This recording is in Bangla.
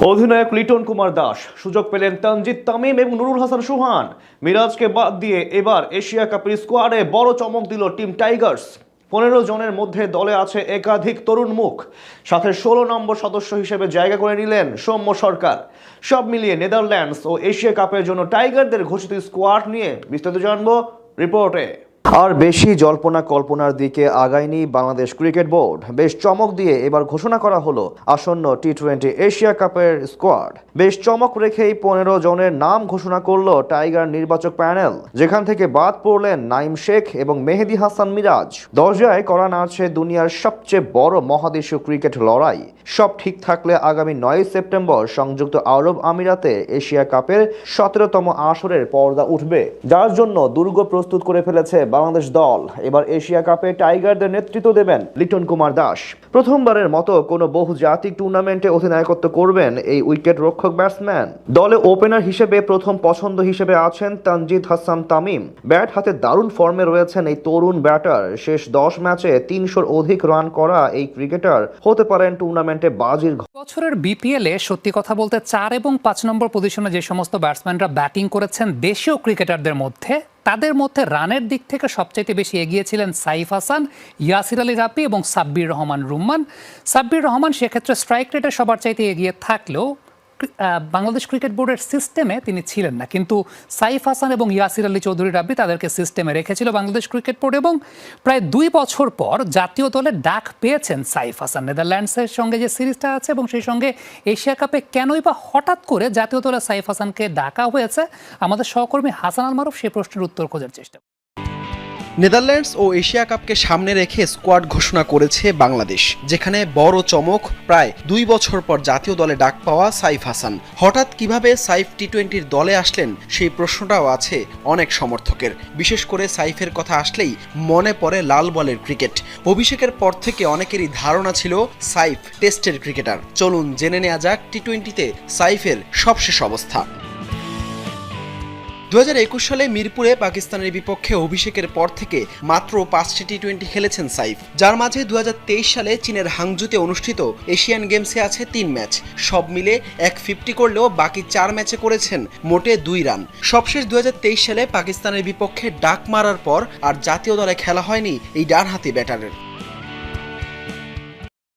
অধিনায়ক লিটন কুমার দাস সুযোগ পেলেন তানজিদ তামিম এবং নুরুল হাসান সোহান। মিরাজকে বাদ দিয়ে এবার এশিয়া কাপের স্কোয়াডে বড় চমক দিল টিম টাইগার্স। 15 জনের মধ্যে দলে আছে একাধিক তরুণ মুখ, সাথে 16 নম্বর সদস্য হিসেবে জায়গা করে নিলেন সৌম্য সরকার। সব মিলিয়ে নেদারল্যান্ডস ও এশিয়া কাপের জন্য টাইগারদের ঘোষিত স্কোয়াড নিয়ে বিস্তারিত জানবো রিপোর্টে। আর বেশি জল্পনা কল্পনার দিকে আগায়নি বাংলাদেশ ক্রিকেট বোর্ড। বেশ চমক দিয়ে এবার ঘোষণা করা হলো আসন্ন টি-20 এশিয়া কাপের স্কোয়াড। বেশ চমক রেখেই 15 জনের নাম ঘোষণা করলো টাইগার নির্বাচক প্যানেল, যেখান থেকে বাদ পড়লেন নাইম শেখ এবং মেহেদী হাসান মিরাজ। দরজায় করা নাড়ছে দুনিয়ার সবচেয়ে বড় মহাদেশীয় ক্রিকেট লড়াই। সব ঠিক থাকলে আগামী 9 সেপ্টেম্বর সংযুক্ত আরব আমিরাতে এশিয়া কাপের 17তম আসরের পর্দা উঠবে, যার জন্য দুর্গ প্রস্তুত করে ফেলেছে বাংলাদেশ দল। এবার এশিয়া কাপে টাইগারদের নেতৃত্ব দেবেন লিটন কুমার দাস। প্রথমবারের মতো কোনো বহুজাতিক টুর্নামেন্টে অধিনায়কত্ব করবেন এই উইকেট রক্ষক ব্যাটসম্যান। দলে ওপেনার হিসেবে প্রথম পছন্দ হিসেবে আছেন তানজিদ হাসান তামিম। ব্যাট হাতে দারুণ ফর্মে রয়েছেন এই তরুণ ব্যাটার। শেষ 10 ম্যাচে 300-র অধিক রান করা এই ক্রিকেটার হতে পারেন টুর্নামেন্টে বাজির। বছরের বিপিএলে সত্যি কথা বলতে 4 এবং 5 নম্বর পজিশনে যে সমস্ত ব্যাটসম্যানরা ব্যাটিং করেছেন দেশীয় ক্রিকেটারদের মধ্যে, তাদের মধ্যে রানের দিক থেকে সবচেয়ে বেশি এগিয়ে ছিলেন সাইফ হাসান, ইয়াসির আলী রাব্বি এবং সাব্বির রহমান রুম্মান। সাব্বির রহমান সেক্ষেত্রে স্ট্রাইক রেটে সবার চাইতে এগিয়ে থাকলেও বাংলাদেশ ক্রিকেট বোর্ডের সিস্টেমে তিনি ছিলেন না, কিন্তু সাইফ হাসান এবং ইয়াসির আলী চৌধুরী রাব্বি তাদেরকে সিস্টেমে রেখেছিল বাংলাদেশ ক্রিকেট বোর্ড। এবং প্রায় 2 বছর পর জাতীয় দলে ডাক পেয়েছেন সাইফ হাসান। নেদারল্যান্ডসের সঙ্গে যে সিরিজটা আছে এবং সেই সঙ্গে এশিয়া কাপে কেনই বা হঠাৎ করে জাতীয় দলে সাইফ হাসানকে ডাকা হয়েছে, আমাদের সহকর্মী হাসান আল মারুফ সেই প্রশ্নের উত্তর খোঁজার চেষ্টা। নেদারল্যান্ডস ও এশিয়া কাপকে সামনে রেখে স্কোয়াড ঘোষণা করেছে বাংলাদেশ, যেখানে বড় চমক প্রায় 2 বছর পর জাতীয় দলে ডাক পাওয়া সাইফ হাসান। হঠাৎ কিভাবে সাইফ টি-20-র দলে আসলেন সেই প্রশ্নটাও আছে অনেক সমর্থকের। বিশেষ করে সাইফের কথা আসলেই মনে পড়ে লাল বলের ক্রিকেট। অভিষেকের পর থেকে অনেকেরই ধারণা ছিল সাইফ টেস্টের ক্রিকেটার। চলুন জেনে নেওয়া যাক টি-20-তে সাইফের সবশেষ অবস্থা। 2021 সালে মিরপুরে পাকিস্তানের বিপক্ষে অভিষেকের পর থেকে মাত্র 5টি টি-20 খেলেছেন সাইফ, যার মাঝে 2023 সালে চীনের হাংজুতে অনুষ্ঠিত এশিয়ান গেমসে আছে 3 ম্যাচ। সব মিলে 150 করলেও বাকি 4 ম্যাচে করেছেন মোটে 2 রান। সবশেষ 2023 সালে পাকিস্তানের বিপক্ষে ডাক মারার পর আর জাতীয় দলে খেলা হয়নি এই ডানহাতি ব্যাটারের।